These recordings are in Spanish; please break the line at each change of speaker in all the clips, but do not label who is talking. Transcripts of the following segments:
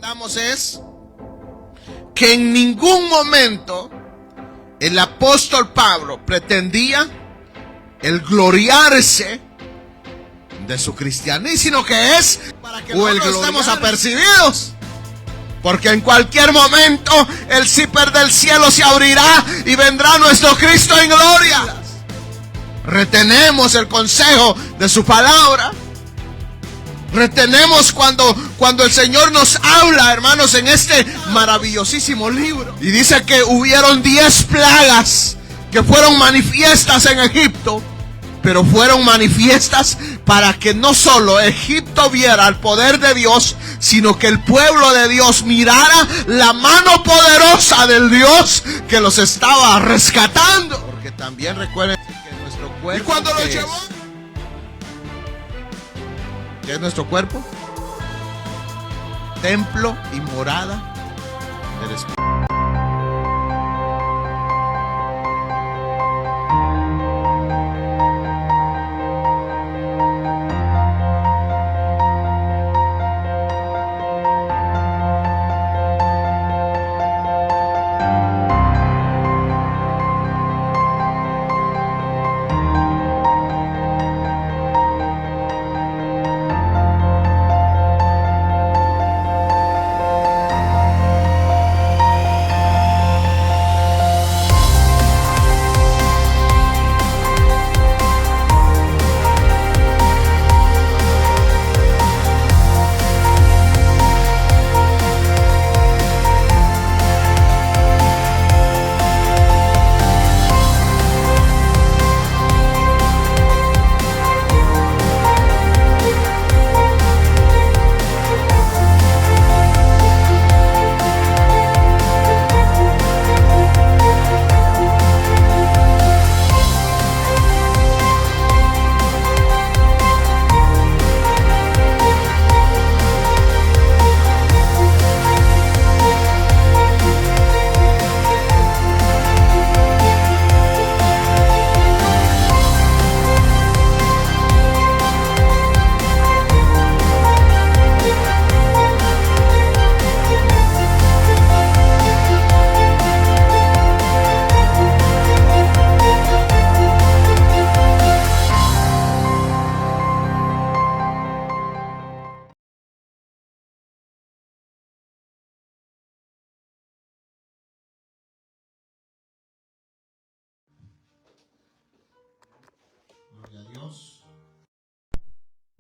entendamos es que en ningún momento el apóstol Pablo pretendía el gloriarse de su cristianismo, sino que es para que nosotros estemos apercibidos. Porque en cualquier momento el zipper del cielo se abrirá y vendrá nuestro Cristo en gloria. Retenemos el consejo de su palabra. Retenemos cuando el Señor nos habla, hermanos, en este maravillosísimo libro. Y dice que hubieron 10 plagas que fueron manifiestas en Egipto. Pero fueron manifiestas para que no solo Egipto viera el poder de Dios, sino que el pueblo de Dios mirara la mano poderosa del Dios que los estaba rescatando. Porque también recuerden que nuestro cuerpo, ¿y cuando lo llevó? ¿Qué es nuestro cuerpo? Templo y morada del Espíritu.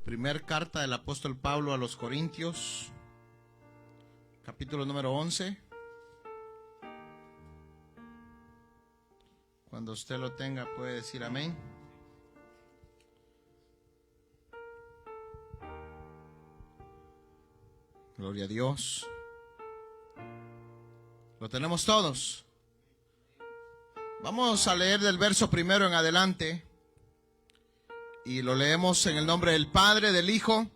Primer carta del apóstol Pablo a los Corintios, capítulo número 11. Cuando usted lo tenga puede decir amén. Gloria a Dios. ¿Lo tenemos todos? Vamos a leer del verso primero en adelante. Y lo leemos en el nombre del Padre, del Hijo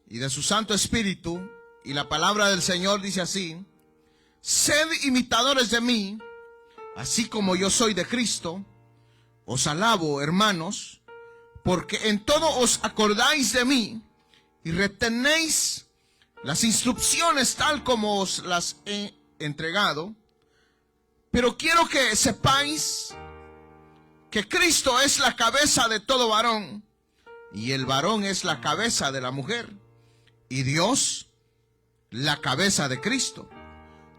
y de su Santo Espíritu. Y la palabra del Señor dice así: sed imitadores de mí, así como yo soy de Cristo. Os alabo, hermanos, porque en todo os acordáis de mí y retenéis las instrucciones tal como os las he entregado. Pero quiero que sepáis que Cristo es la cabeza de todo varón, y el varón es la cabeza de la mujer, y Dios la cabeza de Cristo.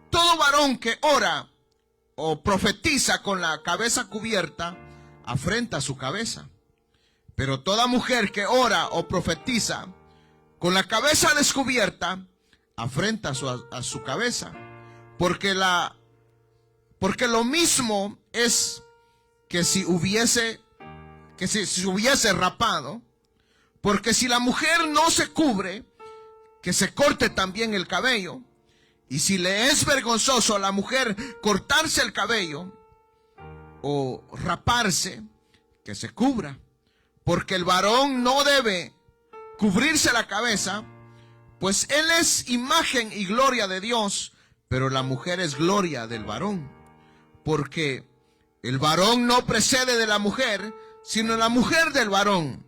Todo varón que ora o profetiza con la cabeza cubierta, afrenta su cabeza. Pero toda mujer que ora o profetiza con la cabeza descubierta, afrenta a su cabeza. Porque lo mismo es que si se hubiese rapado. Porque si la mujer no se cubre, que se corte también el cabello. Y si le es vergonzoso a la mujer cortarse el cabello o raparse, que se cubra. Porque el varón no debe cubrirse la cabeza, pues él es imagen y gloria de Dios, pero la mujer es gloria del varón. Porque el varón no precede de la mujer, sino la mujer del varón.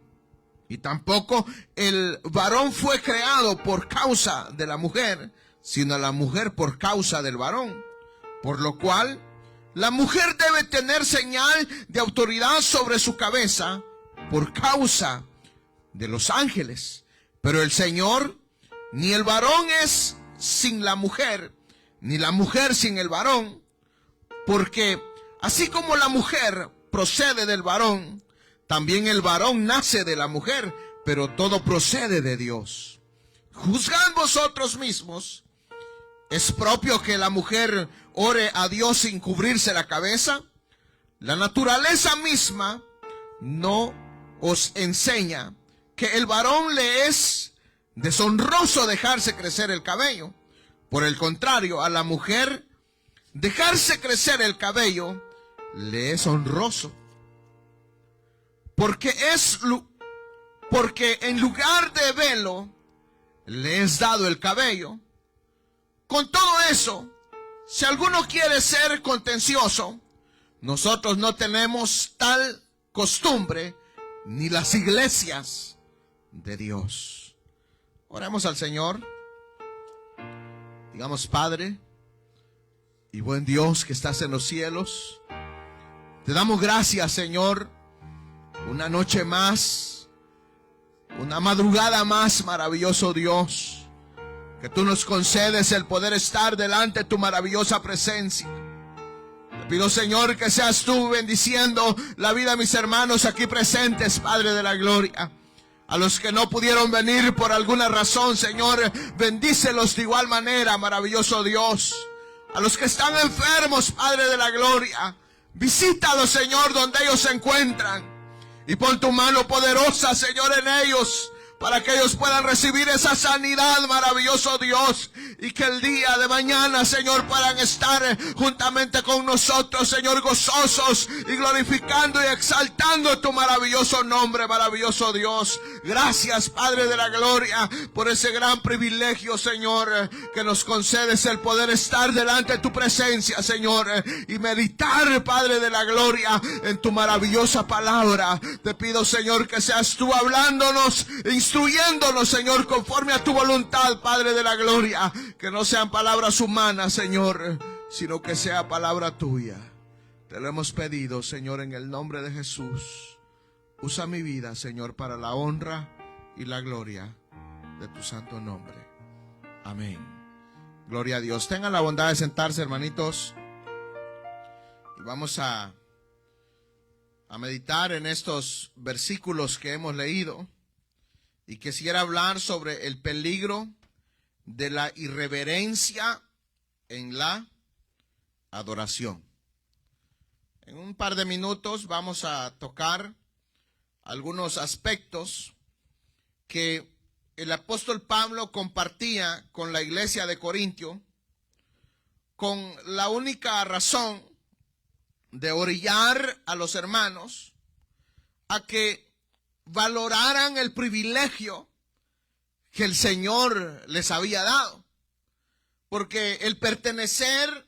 Y tampoco el varón fue creado por causa de la mujer, sino a la mujer por causa del varón. Por lo cual, la mujer debe tener señal de autoridad sobre su cabeza por causa de los ángeles. Pero el Señor, ni el varón es sin la mujer, ni la mujer sin el varón, porque así como la mujer procede del varón, también el varón nace de la mujer, pero todo procede de Dios. Juzgad vosotros mismos, ¿es propio que la mujer ore a Dios sin cubrirse la cabeza? La naturaleza misma no os enseña que el varón le es deshonroso dejarse crecer el cabello. Por el contrario, a la mujer dejarse crecer el cabello le es honroso. Porque en lugar de velo le es dado el cabello. Con todo eso, si alguno quiere ser contencioso, nosotros no tenemos tal costumbre, ni las iglesias de Dios. Oremos al Señor. Digamos: Padre y buen Dios que estás en los cielos, te damos gracias, Señor, una noche más, una madrugada más, maravilloso Dios, que tú nos concedes el poder estar delante de tu maravillosa presencia. Te pido, Señor, que seas tú bendiciendo la vida de mis hermanos aquí presentes, Padre de la gloria. A los que no pudieron venir por alguna razón, Señor, bendícelos de igual manera, maravilloso Dios. A los que están enfermos, Padre de la gloria, visítalos, Señor, donde ellos se encuentran. Y pon tu mano poderosa, Señor, en ellos, para que ellos puedan recibir esa sanidad, maravilloso Dios. Y que el día de mañana, Señor, puedan estar juntamente con nosotros, Señor, gozosos y glorificando y exaltando tu maravilloso nombre, maravilloso Dios. Gracias, Padre de la gloria, por ese gran privilegio, Señor, que nos concedes el poder estar delante de tu presencia, Señor, y meditar, Padre de la gloria, en tu maravillosa palabra. Te pido, Señor, que seas tú hablándonos, instruyéndonos, Señor, conforme a tu voluntad, Padre de la gloria. Que no sean palabras humanas, Señor, sino que sea palabra tuya. Te lo hemos pedido, Señor, en el nombre de Jesús. Usa mi vida, Señor, para la honra y la gloria de tu santo nombre. Amén. Gloria a Dios. Tengan la bondad de sentarse, hermanitos. Y vamos a meditar en estos versículos que hemos leído. Y quisiera hablar sobre el peligro de la irreverencia en la adoración. En un par de minutos vamos a tocar algunos aspectos que el apóstol Pablo compartía con la iglesia de Corintio, con la única razón de orillar a los hermanos a que valoraran el privilegio que el Señor les había dado. Porque el pertenecer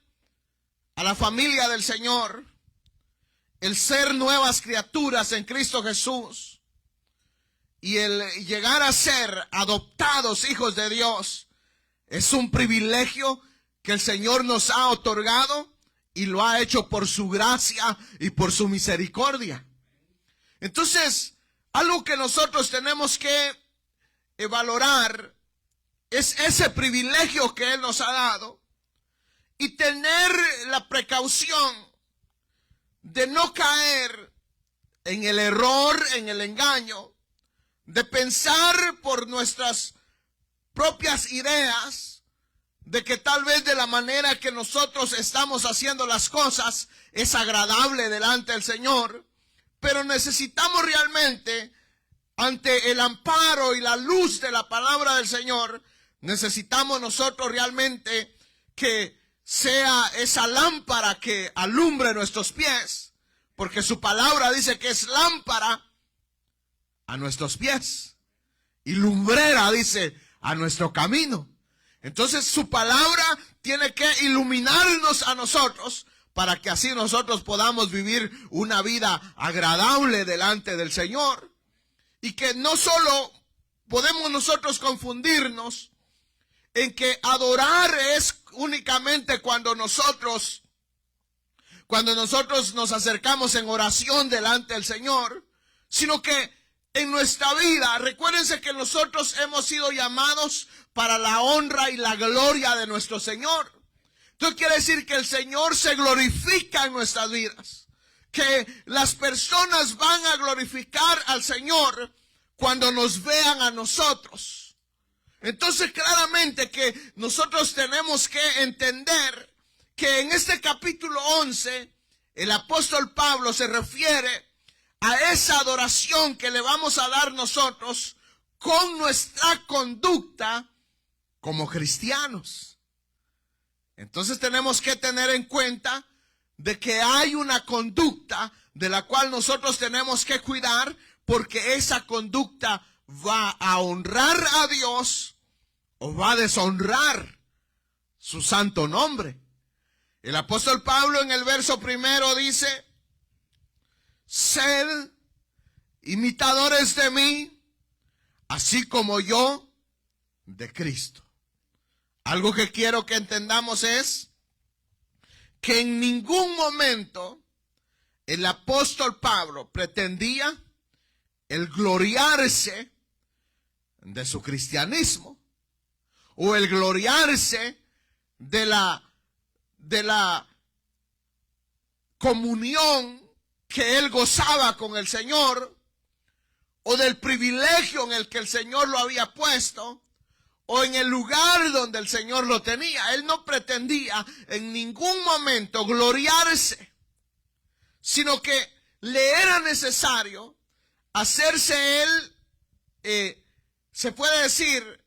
a la familia del Señor, el ser nuevas criaturas en Cristo Jesús y el llegar a ser adoptados hijos de Dios es un privilegio que el Señor nos ha otorgado y lo ha hecho por su gracia y por su misericordia. Entonces, algo que nosotros tenemos que valorar es ese privilegio que Él nos ha dado y tener la precaución de no caer en el error, en el engaño, de pensar por nuestras propias ideas, de que tal vez de la manera que nosotros estamos haciendo las cosas es agradable delante del Señor, pero necesitamos realmente, ante el amparo y la luz de la palabra del Señor, necesitamos nosotros realmente que sea esa lámpara que alumbre nuestros pies, porque su palabra dice que es lámpara a nuestros pies y lumbrera, dice, a nuestro camino. Entonces su palabra tiene que iluminarnos a nosotros para que así nosotros podamos vivir una vida agradable delante del Señor. Y que no solo podemos nosotros confundirnos en que adorar es únicamente cuando nosotros nos acercamos en oración delante del Señor, sino que en nuestra vida, recuérdense que nosotros hemos sido llamados para la honra y la gloria de nuestro Señor. Esto quiere decir que el Señor se glorifica en nuestras vidas, que las personas van a glorificar al Señor cuando nos vean a nosotros. Entonces claramente que nosotros tenemos que entender que en este capítulo 11 el apóstol Pablo se refiere a esa adoración que le vamos a dar nosotros con nuestra conducta como cristianos. Entonces tenemos que tener en cuenta de que hay una conducta de la cual nosotros tenemos que cuidar, porque esa conducta va a honrar a Dios o va a deshonrar su santo nombre. El apóstol Pablo en el verso primero dice: sed imitadores de mí, así como yo de Cristo. Algo que quiero que entendamos es que en ningún momento el apóstol Pablo pretendía el gloriarse de su cristianismo o el gloriarse de la comunión que él gozaba con el Señor, o del privilegio en el que el Señor lo había puesto, o en el lugar donde el Señor lo tenía. Él no pretendía en ningún momento gloriarse, sino que le era necesario hacerse él, se puede decir,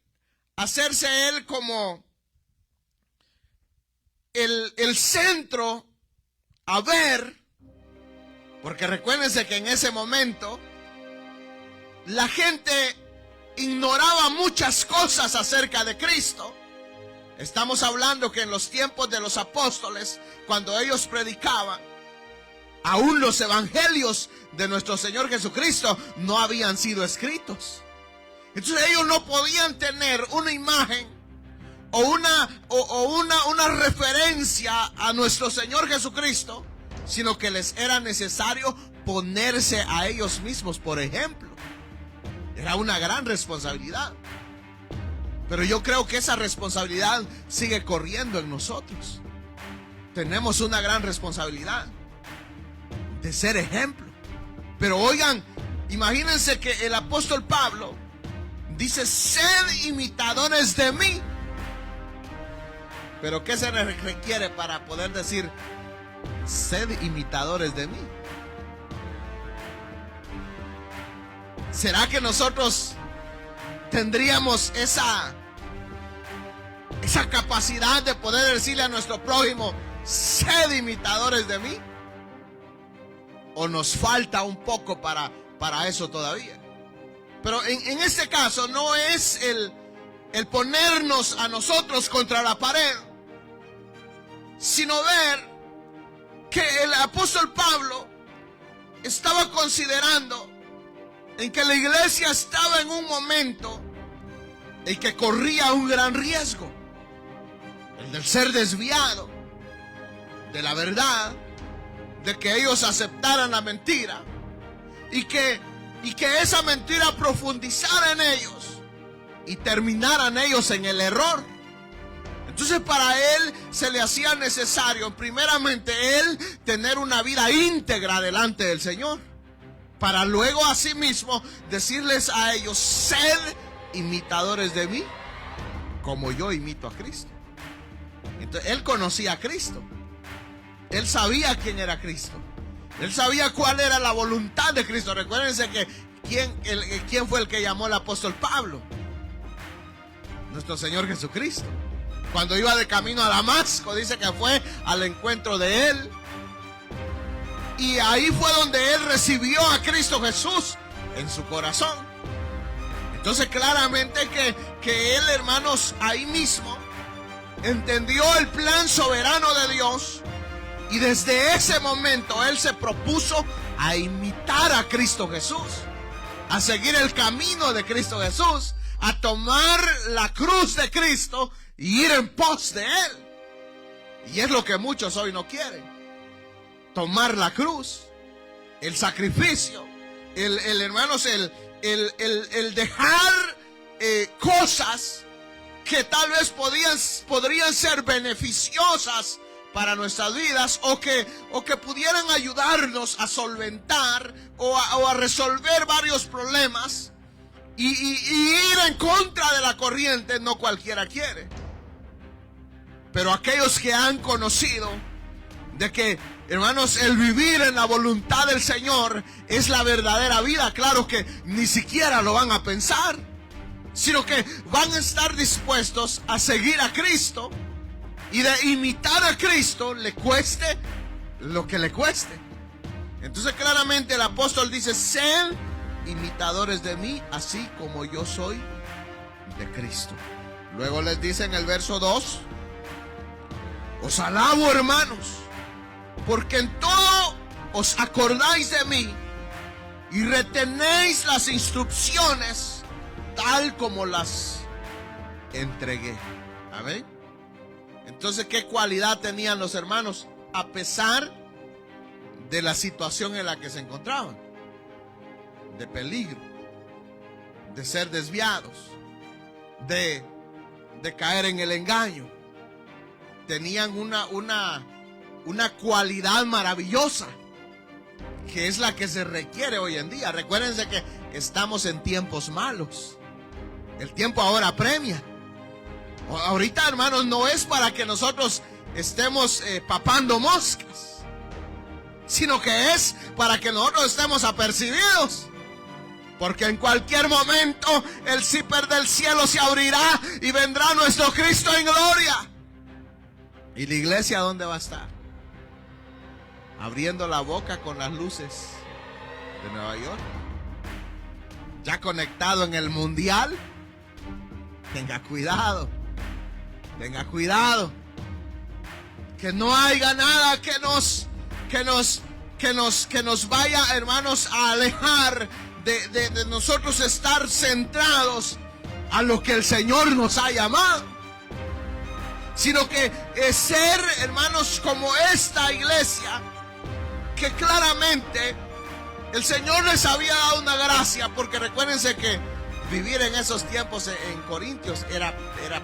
hacerse él como el centro a ver, porque recuérdense que en ese momento la gente ignoraba muchas cosas acerca de Cristo. Estamos hablando que en los tiempos de los apóstoles, cuando ellos predicaban, aún los evangelios de nuestro Señor Jesucristo no habían sido escritos. Entonces ellos no podían tener una imagen o una referencia a nuestro Señor Jesucristo, sino que les era necesario ponerse a ellos mismos por ejemplo. Era una gran responsabilidad. Pero yo creo que esa responsabilidad sigue corriendo en nosotros. Tenemos una gran responsabilidad de ser ejemplo. Pero oigan, imagínense que el apóstol Pablo dice: sed imitadores de mí. Pero ¿qué se requiere para poder decir sed imitadores de mí? ¿Será que nosotros tendríamos esa capacidad de poder decirle a nuestro prójimo sed imitadores de mí? ¿O nos falta un poco para eso todavía? Pero en este caso no es el ponernos a nosotros contra la pared, sino ver que el apóstol Pablo estaba considerando en que la iglesia estaba en un momento en que corría un gran riesgo, el del ser desviado de la verdad, de que ellos aceptaran la mentira y que esa mentira profundizara en ellos y terminaran ellos en el error. Entonces para él se le hacía necesario primeramente él tener una vida íntegra delante del Señor, para luego asimismo decirles a ellos: sed imitadores de mí como yo imito a Cristo. Entonces él conocía a Cristo, él sabía quién era Cristo, él sabía cuál era la voluntad de Cristo. Recuérdense que ¿quién fue el que llamó al apóstol Pablo? Nuestro Señor Jesucristo. Cuando iba de camino a Damasco, dice que fue al encuentro de él. Y ahí fue donde él recibió a Cristo Jesús en su corazón. Entonces claramente que él, hermanos, ahí mismo entendió el plan soberano de Dios. Y desde ese momento él se propuso a imitar a Cristo Jesús, a seguir el camino de Cristo Jesús, a tomar la cruz de Cristo y ir en pos de Él. Y es lo que muchos hoy no quieren. Tomar la cruz, el sacrificio, hermanos, el dejar cosas que tal vez podrían ser beneficiosas para nuestras vidas, o que pudieran ayudarnos a solventar o a resolver varios problemas, y ir en contra de la corriente no cualquiera quiere. Pero aquellos que han conocido de que, hermanos, el vivir en la voluntad del Señor es la verdadera vida, claro que ni siquiera lo van a pensar, sino que van a estar dispuestos a seguir a Cristo y de imitar a Cristo, le cueste lo que le cueste. Entonces claramente el apóstol dice: sed imitadores de mí, así como yo soy de Cristo. Luego les dice en el verso 2: os alabo, hermanos, porque en todo os acordáis de mí y retenéis las instrucciones tal como las entregué. ¿Amén? Entonces, ¿qué cualidad tenían los hermanos a pesar de la situación en la que se encontraban? De peligro, de ser desviados, de caer en el engaño. Tenían una cualidad maravillosa, que es la que se requiere hoy en día. Recuérdense que estamos en tiempos malos. El tiempo ahora apremia. Ahorita, hermanos, no es para que nosotros estemos papando moscas, sino que es para que nosotros estemos apercibidos. Porque en cualquier momento el zipper del cielo se abrirá y vendrá nuestro Cristo en gloria. ¿Y la iglesia dónde va a estar? Abriendo la boca con las luces de Nueva York. Ya conectado en el mundial. Tenga cuidado. Tenga cuidado. Que no haya nada que nos vaya, hermanos, a alejar de nosotros estar centrados a lo que el Señor nos ha llamado. Sino que es ser, hermanos, como esta iglesia, que claramente el Señor les había dado una gracia. Porque recuérdense que vivir en esos tiempos en Corintios era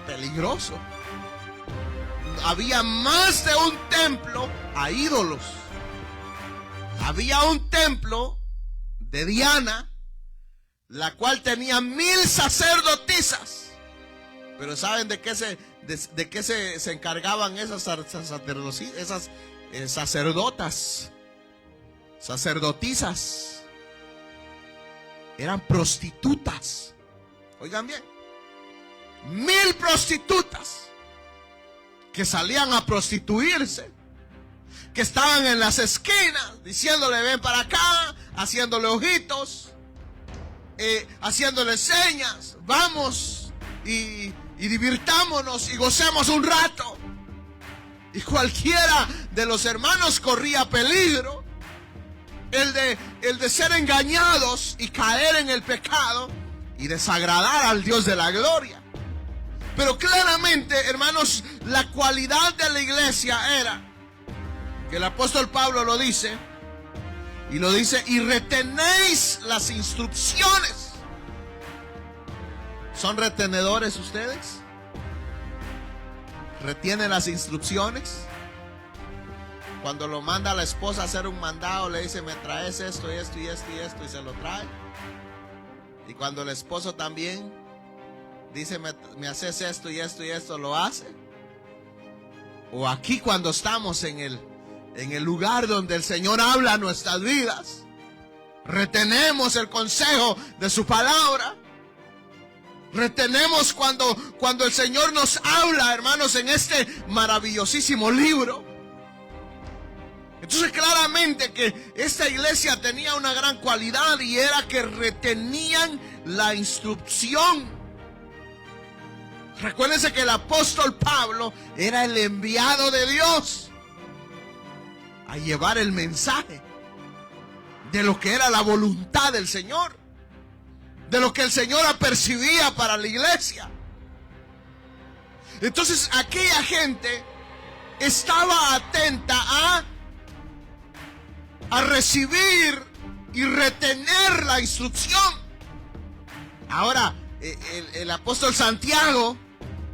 peligroso. Había más de un templo a ídolos. Había un templo de Diana, la cual tenía 1000 sacerdotisas. Pero ¿saben de qué se encargaban esas sacerdotisas? Eran prostitutas. Oigan bien, 1000 prostitutas que salían a prostituirse, que estaban en las esquinas diciéndole: ven para acá, haciéndole ojitos, haciéndole señas, vamos y divirtámonos y gocemos un rato. Y cualquiera de los hermanos corría peligro, el de ser engañados y caer en el pecado y desagradar al Dios de la gloria. Pero claramente, hermanos, la cualidad de la iglesia era que el apóstol Pablo lo dice, y retenéis las instrucciones. ¿Son retenedores ustedes? ¿Retienen las instrucciones? Cuando lo manda a la esposa a hacer un mandado, le dice: me traes esto y esto y esto y esto, y se lo trae. Y cuando el esposo también dice: me haces esto y esto y esto, lo hace. O aquí, cuando estamos en el lugar donde el Señor habla a nuestras vidas, retenemos el consejo de su palabra. Retenemos cuando el Señor nos habla, hermanos, en este maravillosísimo libro. Entonces claramente que esta iglesia tenía una gran cualidad, y era que retenían la instrucción. Recuérdense que el apóstol Pablo era el enviado de Dios a llevar el mensaje de lo que era la voluntad del Señor, de lo que el Señor apercibía para la iglesia. Entonces aquella gente estaba atenta a recibir y retener la instrucción. Ahora, el apóstol Santiago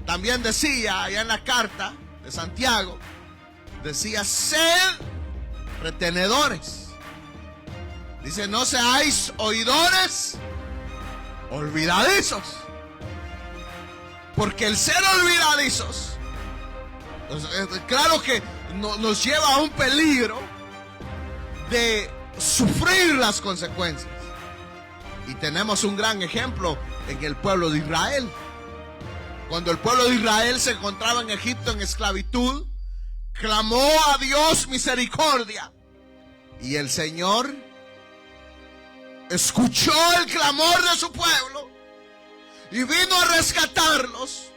también decía, allá en la carta de Santiago, decía: sed retenedores. Dice: no seáis oidores olvidadizos. Porque el ser olvidadizos, claro que nos lleva a un peligro de sufrir las consecuencias. Y tenemos un gran ejemplo en el pueblo de Israel. Cuando el pueblo de Israel se encontraba en Egipto en esclavitud, clamó a Dios misericordia. Y el Señor escuchó el clamor de su pueblo y vino a rescatarlos.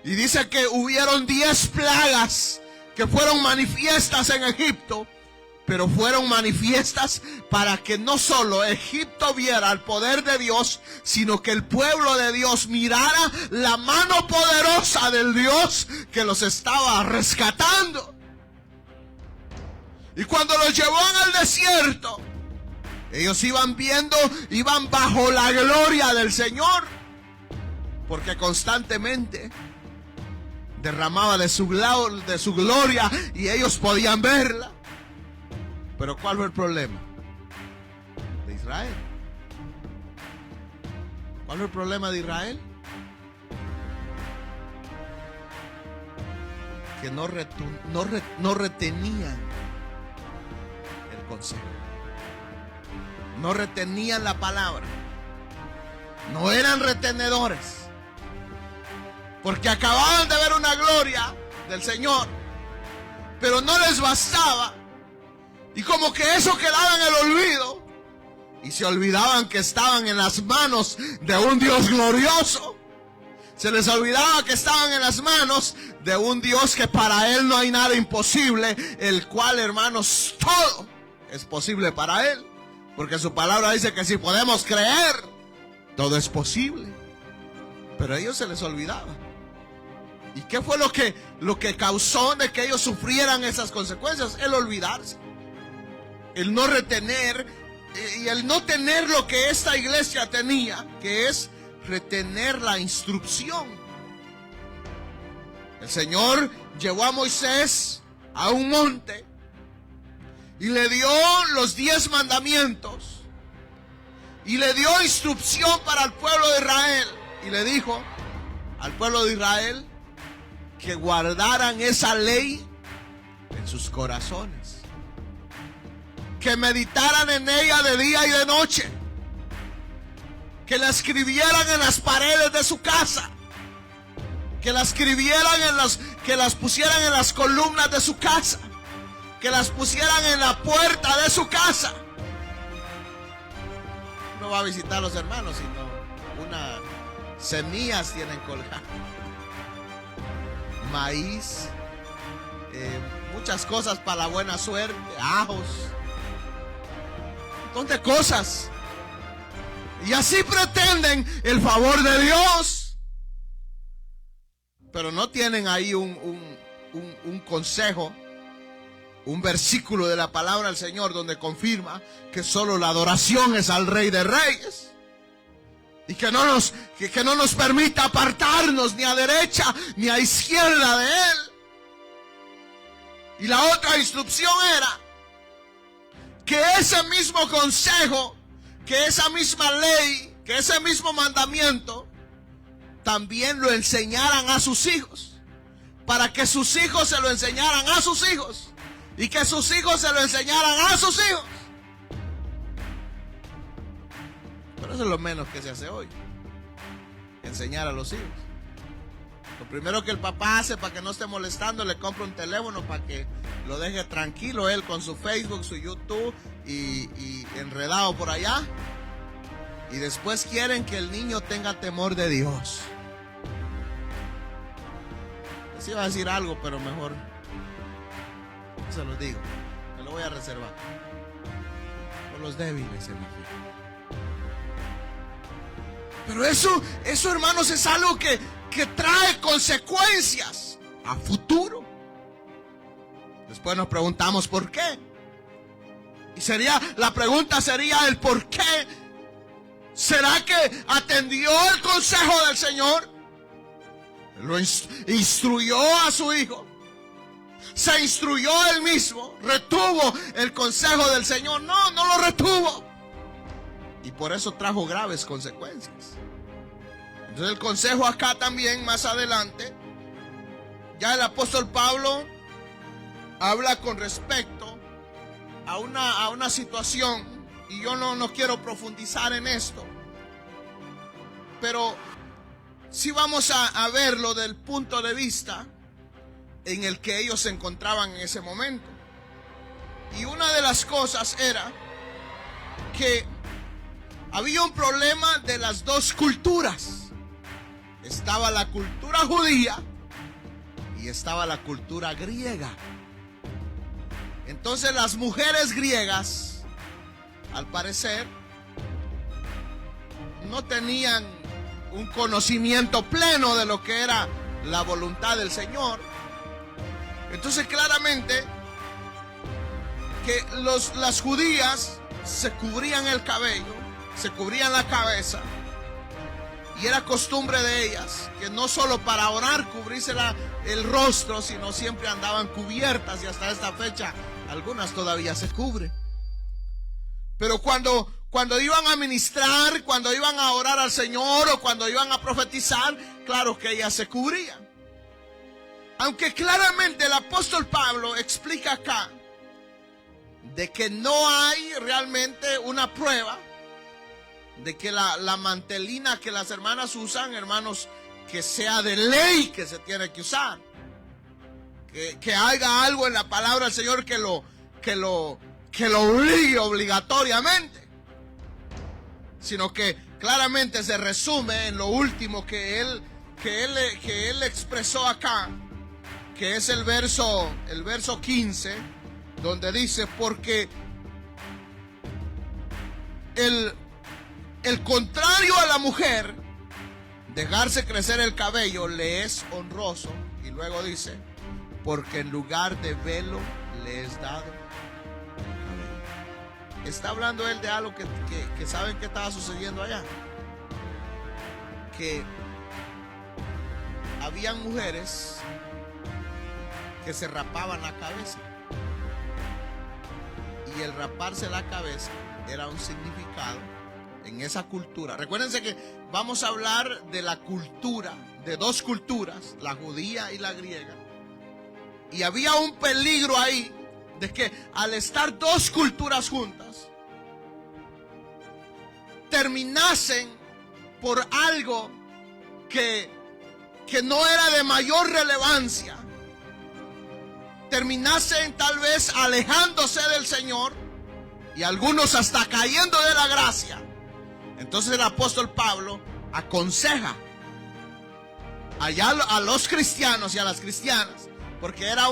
Y dice que hubieron 10 plagas que fueron manifiestas en Egipto, pero fueron manifiestas para que no solo Egipto viera el poder de Dios, sino que el pueblo de Dios mirara la mano poderosa del Dios que los estaba rescatando. Y cuando los llevó al desierto, ellos iban viendo, iban bajo la gloria del Señor, porque constantemente derramaba de su gloria y ellos podían verla. Pero ¿cuál fue el problema de Israel? ¿Cuál fue el problema de Israel? Que no retenían el consejo. No retenían la palabra. No eran retenedores. Porque acababan de ver una gloria del Señor, pero no les bastaba. Y como que eso quedaba en el olvido. Y se olvidaban que estaban en las manos de un Dios glorioso. Se les olvidaba que estaban en las manos de un Dios que para Él no hay nada imposible. El cual, hermanos, todo es posible para Él. Porque su palabra dice que si podemos creer, todo es posible. Pero a ellos se les olvidaba. ¿Y qué fue lo que causó de que ellos sufrieran esas consecuencias? El olvidarse. El no retener y el no tener lo que esta iglesia tenía, que es retener la instrucción. El Señor llevó a Moisés a un monte y le dio los 10 mandamientos y le dio instrucción para el pueblo de Israel, y le dijo al pueblo de Israel que guardaran esa ley en sus corazones, que meditaran en ella de día y de noche, que la escribieran en las paredes de su casa, que la escribieran que las pusieran en las columnas de su casa, que las pusieran en la puerta de su casa. No va a visitar a los hermanos, sino unas semillas tienen colgadas, maíz, muchas cosas para la buena suerte, ajos, un montón de cosas. Y así pretenden el favor de Dios, pero no tienen ahí un consejo, un versículo de la palabra del Señor donde confirma que solo la adoración es al Rey de Reyes, y que no nos permita apartarnos ni a derecha ni a izquierda de Él. Y la otra instrucción era que ese mismo consejo, que esa misma ley, que ese mismo mandamiento también lo enseñaran a sus hijos, para que sus hijos se lo enseñaran a sus hijos, y que sus hijos se lo enseñaran a sus hijos. Pero eso es lo menos que se hace hoy, enseñar a los hijos. Lo primero que el papá hace para que no esté molestando, le compra un teléfono para que lo deje tranquilo él con su Facebook, su YouTube y enredado por allá. Y después quieren que el niño tenga temor de Dios. Les iba a decir algo, pero mejor no se los digo. Me lo voy a reservar. Por los débiles, hermano. Pero eso hermanos, es algo que trae consecuencias a futuro. Después nos preguntamos por qué. Y la pregunta sería el por qué. ¿Será que atendió el consejo del Señor? Lo instruyó a su hijo. Se instruyó él mismo. Retuvo el consejo del Señor. No lo retuvo. Y por eso trajo graves consecuencias. Entonces el consejo acá también, más adelante, ya el apóstol Pablo habla con respecto a una situación, y yo no quiero profundizar en esto, pero sí vamos a verlo del punto de vista en el que ellos se encontraban en ese momento. Y una de las cosas era que había un problema de las dos culturas. Estaba la cultura judía y estaba la cultura griega. Entonces las mujeres griegas, al parecer, no tenían un conocimiento pleno de lo que era la voluntad del Señor. Entonces claramente que las judías se cubrían el cabello, se cubrían la cabeza, y era costumbre de ellas que no solo para orar cubrirse el rostro, sino siempre andaban cubiertas, y hasta esta fecha algunas todavía se cubren. Pero cuando iban a ministrar, cuando iban a orar al Señor o cuando iban a profetizar, claro que ellas se cubrían. Aunque claramente el apóstol Pablo explica acá de que no hay realmente una prueba de que la mantelina que las hermanas usan, hermanos, que sea de ley que se tiene que usar. Que haya algo en la palabra del Señor que lo obligue obligatoriamente. Sino que claramente se resume en lo último que él expresó acá, que es el verso 15, donde dice: porque el contrario a la mujer, dejarse crecer el cabello le es honroso. Y luego dice: porque en lugar de velo le es dado el cabello. Está hablando él de algo que saben que estaba sucediendo allá. Que habían mujeres que se rapaban la cabeza. Y el raparse la cabeza era un significado en esa cultura. Recuérdense que vamos a hablar de la cultura, de dos culturas, la judía y la griega. Y había un peligro ahí de que al estar dos culturas juntas, terminasen por algo que no era de mayor relevancia, terminasen tal vez alejándose del Señor y algunos hasta cayendo de la gracia. Entonces el apóstol Pablo aconseja allá a los cristianos y a las cristianas, porque era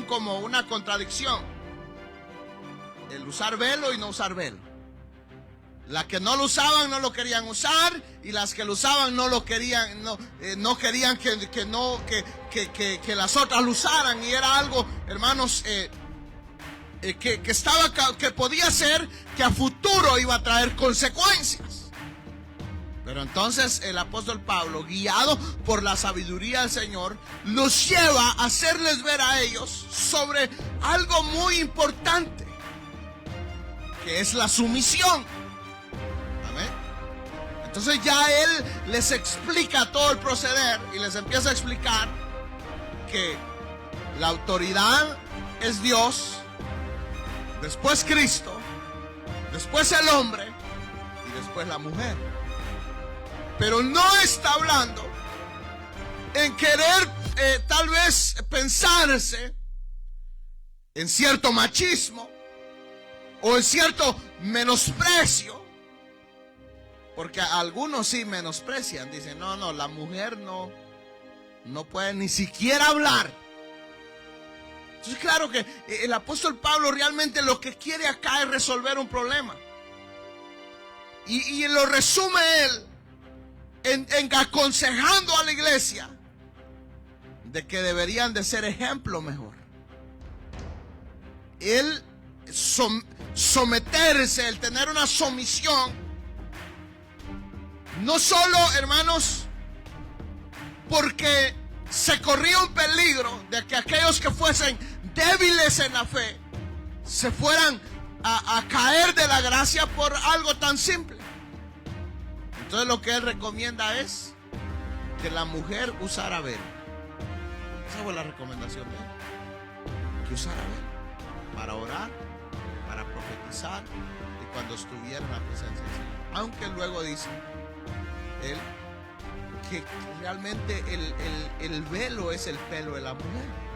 como una contradicción el usar velo y no usar velo. Las que no lo usaban no lo querían usar, y las que lo usaban no lo querían, no querían que las otras lo usaran. Y era algo, hermanos, que podía ser que a futuro iba a traer consecuencias. Pero entonces el apóstol Pablo, guiado por la sabiduría del Señor, los lleva a hacerles ver a ellos sobre algo muy importante, que es la sumisión. Amén. Entonces ya él les explica todo el proceder y les empieza a explicar que la autoridad es Dios, después Cristo, después el hombre y después la mujer. Pero no está hablando en querer tal vez pensarse en cierto machismo o en cierto menosprecio, porque algunos sí menosprecian, dicen: no, la mujer no puede ni siquiera hablar. Entonces claro que el apóstol Pablo realmente lo que quiere acá es resolver un problema, y lo resume él en aconsejando a la iglesia de que deberían de ser ejemplo mejor. El someterse, el tener una sumisión, no solo, hermanos, porque se corría un peligro de que aquellos que fuesen débiles en la fe se fueran a caer de la gracia por algo tan simple. Entonces lo que él recomienda es que la mujer usara velo. Esa fue la recomendación de él, que usara velo para orar, para profetizar y cuando estuviera en la presencia del Señor. Aunque luego dice él que realmente el velo es el pelo de la mujer.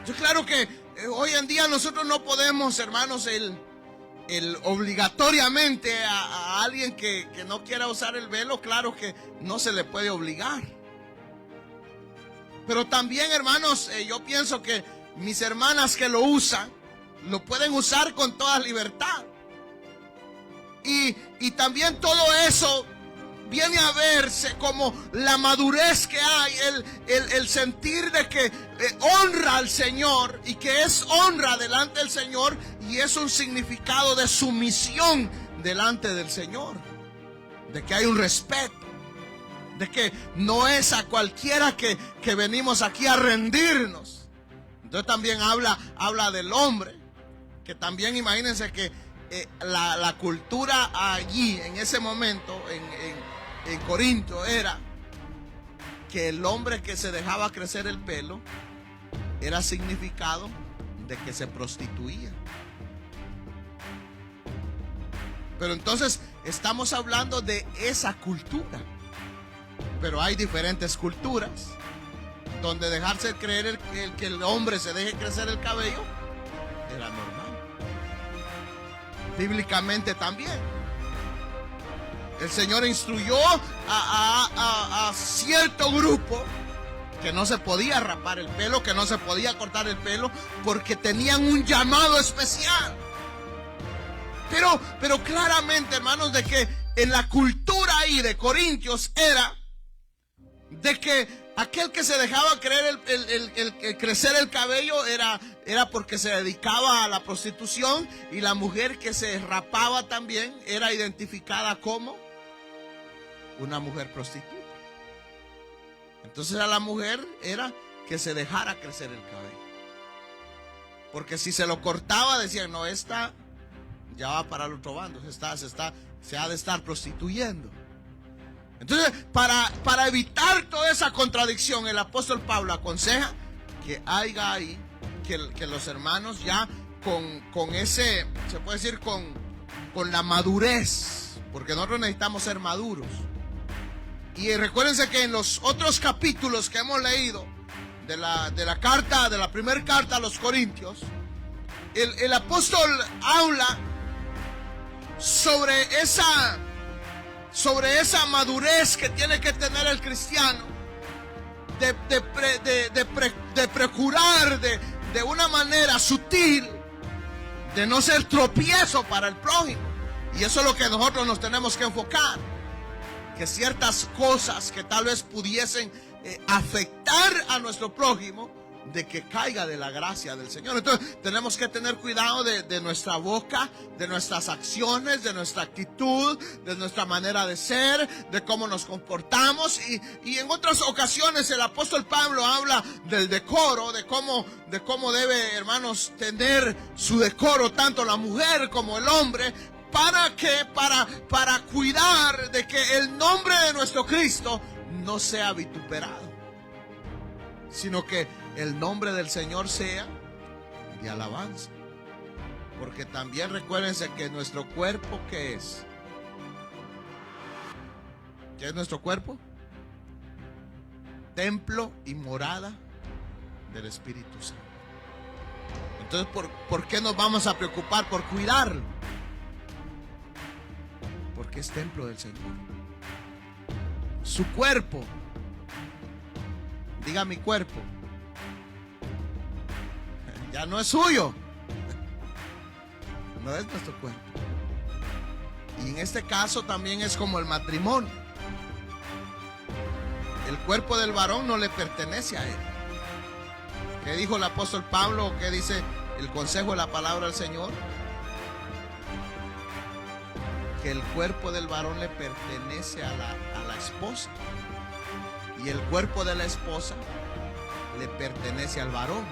Yo claro que hoy en día nosotros no podemos, hermanos, el obligatoriamente a alguien que no quiera usar el velo, claro que no se le puede obligar. Pero también, hermanos, yo pienso que mis hermanas que lo usan, lo pueden usar con toda libertad. Y también todo eso viene a verse como la madurez que hay, el sentir de que honra al Señor y que es honra delante del Señor y es un significado de sumisión delante del Señor, de que hay un respeto, de que no es a cualquiera que venimos aquí a rendirnos. Entonces también habla del hombre, que también imagínense que la cultura allí en ese momento en Corinto era que el hombre que se dejaba crecer el pelo era significado de que se prostituía. Pero entonces estamos hablando de esa cultura. Pero hay diferentes culturas donde dejarse creer que el hombre se deje crecer el cabello era normal. Bíblicamente también. El Señor instruyó a cierto grupo que no se podía rapar el pelo, que no se podía cortar el pelo, porque tenían un llamado especial. Pero claramente, hermanos, de que en la cultura ahí de Corintios era de que aquel que se dejaba crecer el cabello era porque se dedicaba a la prostitución, y la mujer que se rapaba también era identificada como una mujer prostituta. Entonces a la mujer era que se dejara crecer el cabello, porque si se lo cortaba decían, no, esta ya va para el otro bando, se ha de estar prostituyendo. Entonces para evitar toda esa contradicción, el apóstol Pablo aconseja que haya ahí que los hermanos ya con ese, se puede decir, con la madurez, porque nosotros necesitamos ser maduros. Y recuérdense que en los otros capítulos que hemos leído de la carta, de la primera carta a los Corintios, el apóstol habla sobre esa madurez que tiene que tener el cristiano, de procurar de una manera sutil de no ser tropiezo para el prójimo. Y eso es lo que nosotros nos tenemos que enfocar, que ciertas cosas que tal vez pudiesen afectar a nuestro prójimo, de que caiga de la gracia del Señor. Entonces tenemos que tener cuidado de nuestra boca, de nuestras acciones, de nuestra actitud, de nuestra manera de ser, de cómo nos comportamos. Y en otras ocasiones el apóstol Pablo habla del decoro, de cómo debe, hermanos, tener su decoro tanto la mujer como el hombre. ¿Para qué? Para cuidar de que el nombre de nuestro Cristo no sea vituperado, sino que el nombre del Señor sea de alabanza. Porque también recuérdense que nuestro cuerpo, ¿qué es? ¿Qué es nuestro cuerpo? Templo y morada del Espíritu Santo. Entonces, ¿por qué nos vamos a preocupar por cuidarlo? Porque es templo del Señor. Su cuerpo, diga mi cuerpo, ya no es suyo, no es nuestro cuerpo. Y en este caso también es como el matrimonio. el cuerpo del varón no le pertenece a él. ¿Qué dijo el apóstol Pablo? ¿Qué dice el consejo de la palabra del Señor? Que el cuerpo del varón le pertenece a la esposa, y el cuerpo de la esposa le pertenece al varón,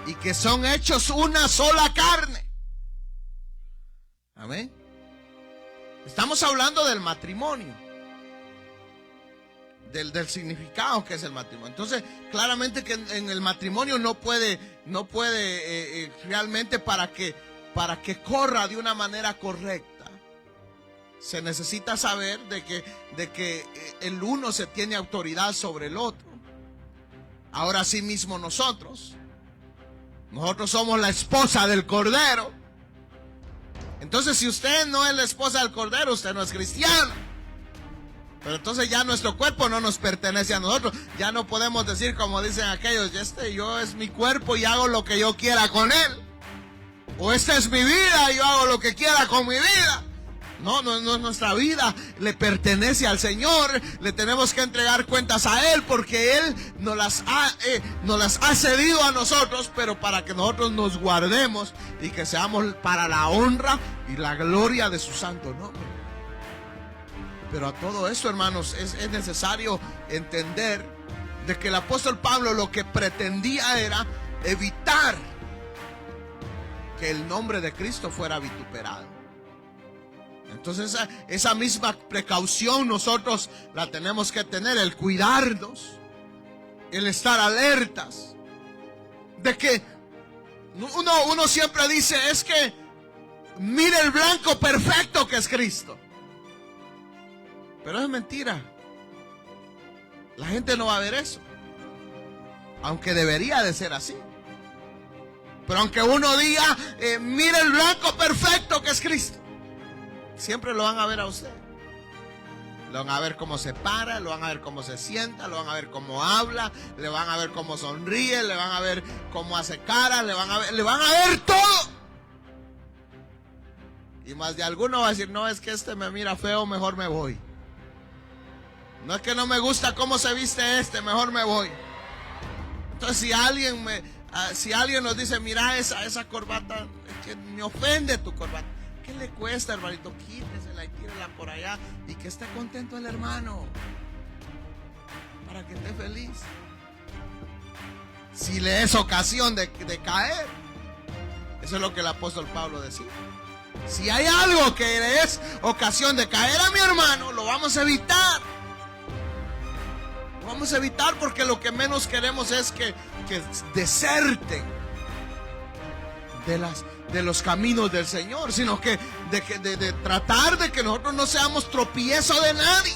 y que son hechos una sola carne. Amén. Estamos hablando del matrimonio, del significado que es el matrimonio. Entonces, claramente que en el matrimonio no puede realmente, para que corra de una manera correcta, se necesita saber de que el uno se tiene autoridad sobre el otro. Ahora sí mismo nosotros somos la esposa del Cordero. Entonces, si usted no es la esposa del Cordero, usted no es cristiano. Pero entonces ya nuestro cuerpo no nos pertenece a nosotros. Ya no podemos decir como dicen aquellos: yo es mi cuerpo y hago lo que yo quiera con él. O esta es mi vida y yo hago lo que quiera con mi vida. No es nuestra vida, le pertenece al Señor. Le tenemos que entregar cuentas a Él, porque Él nos las ha cedido a nosotros, pero para que nosotros nos guardemos y que seamos para la honra y la gloria de su santo nombre. Pero a todo esto, hermanos, es necesario entender de que el apóstol Pablo lo que pretendía era evitar que el nombre de Cristo fuera vituperado. Entonces esa misma precaución nosotros la tenemos que tener, el cuidarnos, el estar alertas, de que uno siempre dice: es que mire el blanco perfecto que es Cristo. Pero es mentira. La gente no va a ver eso, aunque debería de ser así. Pero aunque uno diga: mire el blanco perfecto que es Cristo, siempre lo van a ver a usted. Lo van a ver cómo se para, lo van a ver cómo se sienta, lo van a ver cómo habla, le van a ver cómo sonríe, le van a ver cómo hace cara, le van a ver todo. Y más de alguno va a decir: no, es que este me mira feo, mejor me voy. No, es que no me gusta cómo se viste este, mejor me voy. Entonces, si alguien nos dice: mira esa corbata, es que me ofende tu corbata. ¿Qué le cuesta, hermanito? Quítesela y tírela por allá, y que esté contento el hermano, para que esté feliz. Si le es ocasión de caer, eso es lo que el apóstol Pablo decía. Si hay algo que le es ocasión de caer a mi hermano, lo vamos a evitar. Lo vamos a evitar, porque lo que menos queremos es que deserten de los caminos del Señor, sino que de tratar de que nosotros no seamos tropiezo de nadie.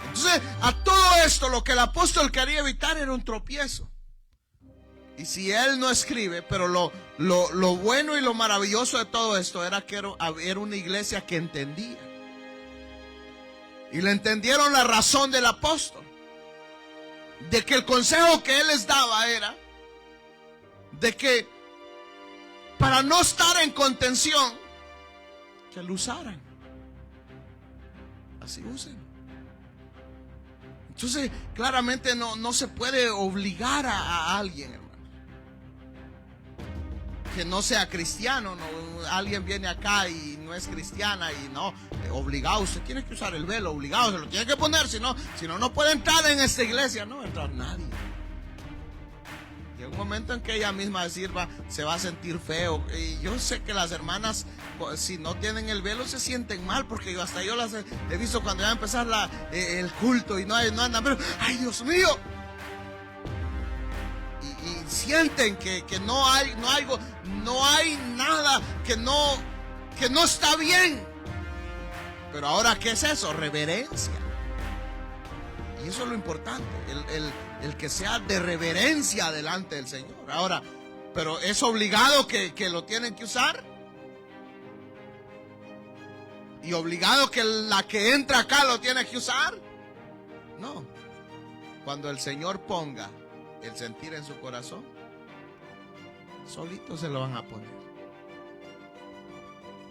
Entonces, a todo esto, lo que el apóstol quería evitar era un tropiezo. Y si él no escribe, pero lo bueno y lo maravilloso de todo esto era que era una iglesia que entendía. Y le entendieron la razón del apóstol, de que el consejo que él les daba era de que para no estar en contención, que lo usaran. Así usen. Entonces, claramente no se puede obligar a alguien, hermano, que no sea cristiano. Alguien viene acá y no es cristiana y no, obligado, usted tiene que usar el velo, obligado, se lo tiene que poner, si no puede entrar en esta iglesia. No va a entrar nadie. Llega un momento en que ella misma sirva, se va a sentir feo. Y yo sé que las hermanas, si no tienen el velo, se sienten mal, porque yo las he visto cuando ya va a empezar el culto y no andan, pero ¡ay, Dios mío! Y sienten que no hay nada, que no está bien. Pero ahora, ¿qué es eso? Reverencia. Y eso es lo importante, el que sea de reverencia delante del Señor. Ahora, ¿pero es obligado que lo tienen que usar? ¿Y obligado que la que entra acá lo tiene que usar? No. Cuando el Señor ponga el sentir en su corazón, solito se lo van a poner.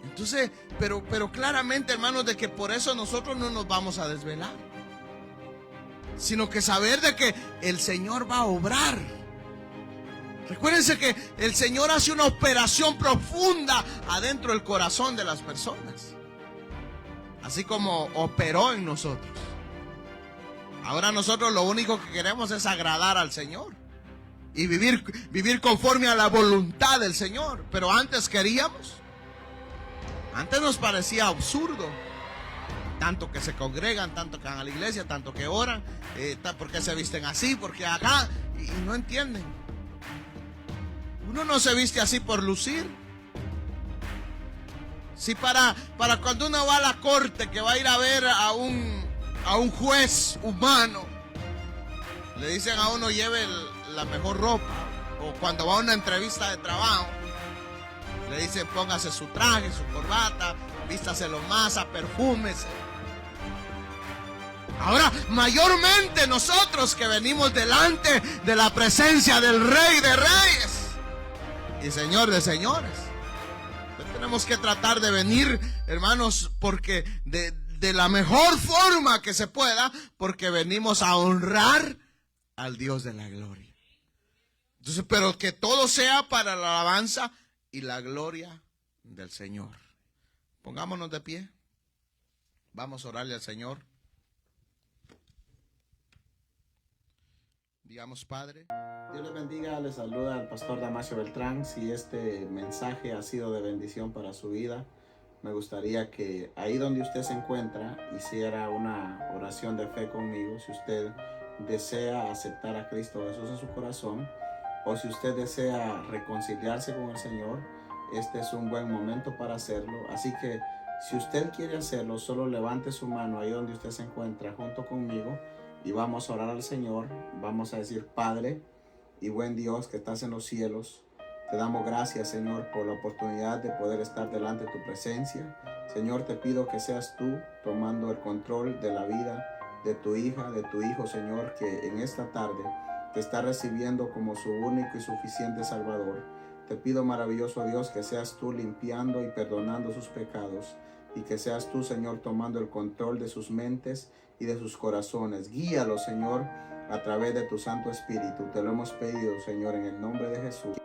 Entonces, pero claramente, hermanos, de que por eso nosotros no nos vamos a desvelar. sino que saber de que el Señor va a obrar. Recuérdense que el Señor hace una operación profunda adentro del corazón de las personas, así como operó en nosotros. Ahora nosotros lo único que queremos es agradar al Señor y vivir conforme a la voluntad del Señor. Pero antes nos parecía absurdo. Tanto que se congregan, tanto que van a la iglesia, tanto que oran, ¿por qué se visten así? Porque acá, y no entienden. Uno no se viste así por lucir. Si para cuando uno va a la corte, que va a ir a ver a un juez humano, le dicen a uno lleve la mejor ropa. O cuando va a una entrevista de trabajo, le dicen póngase su traje, su corbata, vístase lo más, perfúmese. Ahora, mayormente nosotros que venimos delante de la presencia del Rey de Reyes y Señor de Señores, tenemos que tratar de venir, hermanos, porque de la mejor forma que se pueda, porque venimos a honrar al Dios de la gloria. Entonces, pero que todo sea para la alabanza y la gloria del Señor. Pongámonos de pie. Vamos a orarle al Señor. Digamos, Padre.
Dios les bendiga, les saluda el pastor Damasio Beltrán. Si este mensaje ha sido de bendición para su vida, me gustaría que ahí donde usted se encuentra hiciera una oración de fe conmigo. Si usted desea aceptar a Cristo Jesús en su corazón, o si usted desea reconciliarse con el Señor, este es un buen momento para hacerlo. Así que si usted quiere hacerlo, solo levante su mano ahí donde usted se encuentra junto conmigo y vamos a orar al Señor. Vamos a decir: Padre y buen Dios que estás en los cielos, te damos gracias, Señor, por la oportunidad de poder estar delante de tu presencia. Señor, te pido que seas tú tomando el control de la vida de tu hija, de tu hijo, Señor, que en esta tarde te está recibiendo como su único y suficiente Salvador. Te pido, maravilloso Dios, que seas tú limpiando y perdonando sus pecados, y que seas tú, Señor, tomando el control de sus mentes y de sus corazones. Guíalos, Señor, a través de tu Santo Espíritu. Te lo hemos pedido, Señor, en el nombre de Jesús.